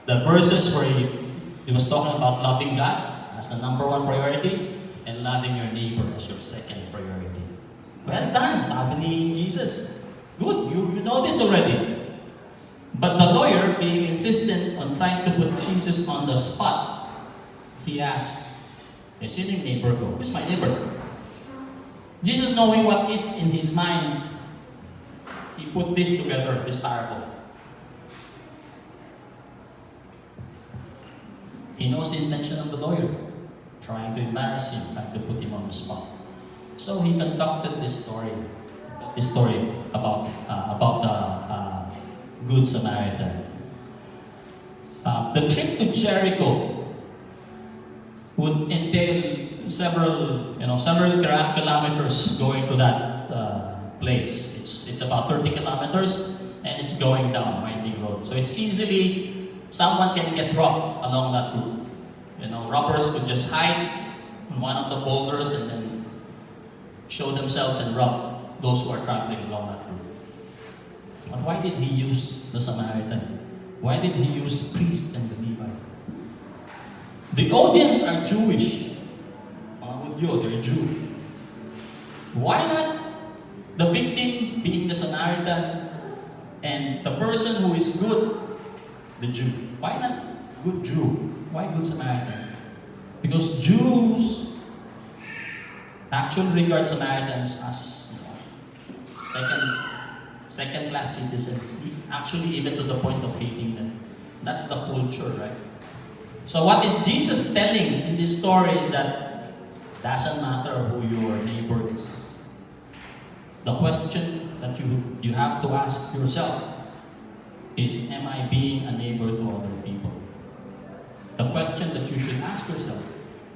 The verses where he was talking about loving God as the number one priority and loving your neighbor as your second priority. Well done, sabi ni Jesus. Good, you know this already. But the lawyer, being insistent on trying to put Jesus on the spot, he asked, sino yung neighbor ko? Who's my neighbor? Jesus, knowing what is in his mind, he put this together, this parable. He knows the intention of the lawyer, trying to embarrass him, trying to put him on the spot. So he conducted this story about the Good Samaritan. The trip to Jericho would entail several kilometers going to that place. It's about 30 kilometers, and it's going down winding road. So it's easily someone can get robbed along that route. Robbers could just hide on one of the boulders and then show themselves and rob those who are traveling along that route. But why did he use the Samaritan? Why did he use priest and the Levite? The audience are Jewish. Mga Hudyo, they're Jew. Why not the victim being the Samaritan and the person who is good, the Jew? Why not good Jew? Why good Samaritan? Because Jews actually regard Samaritans as second-class citizens. Actually, even to the point of hating them. That's the culture, right? So what is Jesus telling in this story is that it doesn't matter who your neighbor is. The question that you have to ask yourself is, am I being a neighbor to other people? The question that you should ask yourself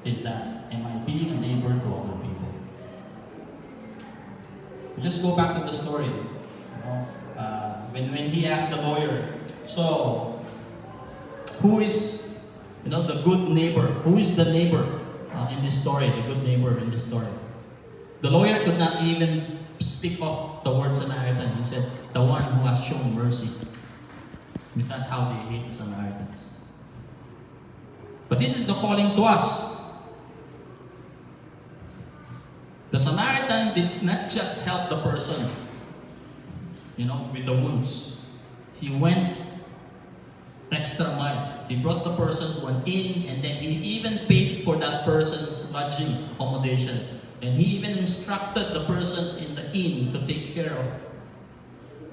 is that, am I being a neighbor to other people? Just go back to the story. When he asked the lawyer, so who is the good neighbor? Who is the neighbor in this story? The good neighbor in this story. The lawyer could not even speak of the word Samaritan. He said, the one who has shown mercy. Because that's how they hate the Samaritans. But this is the calling to us. The Samaritan did not just help the person, with the wounds. He went extra mile. He brought the person to an inn, and then he even paid for that person's lodging accommodation. And he even instructed the person in the inn to take care of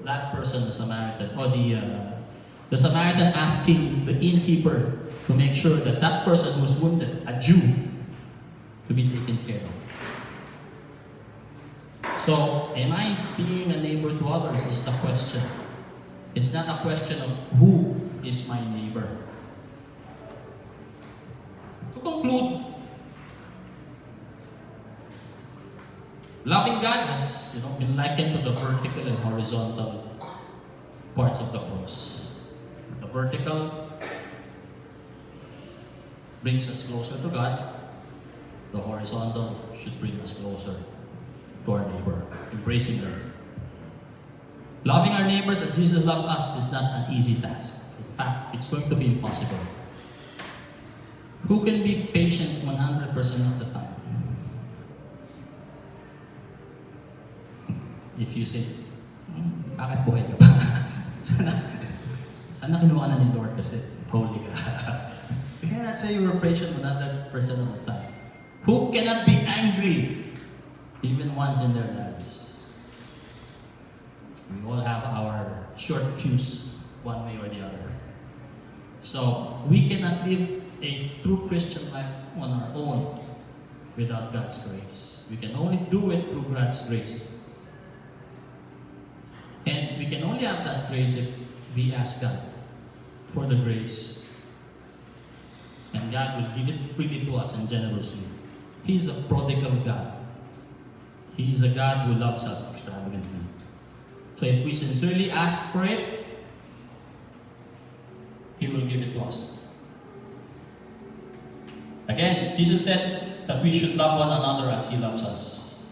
that person, the Samaritan. Or the Samaritan asking the innkeeper to make sure that that person who was wounded, a Jew, to be taken care of. So, am I being a neighbor to others is the question. It's not a question of who is my neighbor. To conclude, loving God has been likened to the vertical and horizontal parts of the cross. The vertical brings us closer to God. The horizontal should bring us closer to our neighbor, embracing them. Loving our neighbors as Jesus loves us is not an easy task. In fact, it's going to be impossible. Who can be patient 100% of the time? If you say, bakit buhay ka pa? sana kinuha na ni Lord kasi holy ka. You cannot say you were patient 100% of the time. Who cannot be angry even once in their lives? We all have our short fuse one way or the other. So we cannot live a true Christian life on our own without God's grace. We can only do it through God's grace. And we can only have that grace if we ask God for the grace. And God will give it freely to us and generously. He is a prodigal God. He is a God who loves us extravagantly. So if we sincerely ask for it, He will give it to us. Again, Jesus said that we should love one another as He loves us,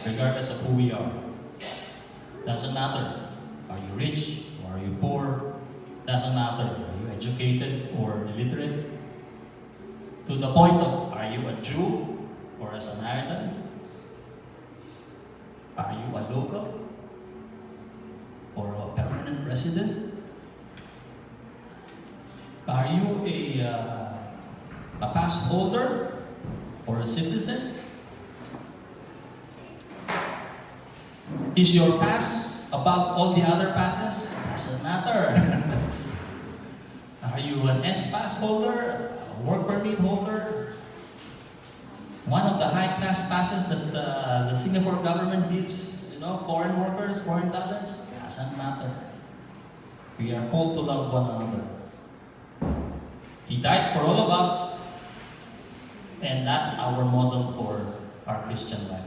regardless of who we are. Doesn't matter. Are you rich or are you poor? Doesn't matter. Are you educated or illiterate, to the point of, are you a Jew or a Samaritan? Are you a local or a permanent resident? Are you a pass holder or a citizen? Is your pass above all the other passes? Doesn't matter. Are you an S pass holder, a work permit holder? One of the high-class passes that the Singapore government gives, foreign workers, foreign talents, doesn't matter. We are called to love one another. He died for all of us, and that's our model for our Christian life.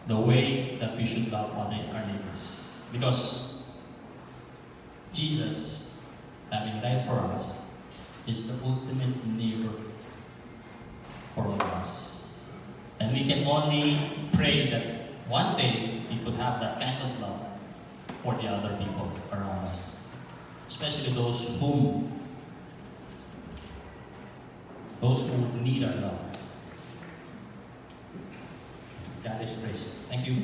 The way that we should love our neighbors. Because Jesus, having died for us, is the ultimate neighbor for all of us. And we can only pray that one day we could have that kind of love for the other people around us. Especially those who need our love. God is praised. Thank you.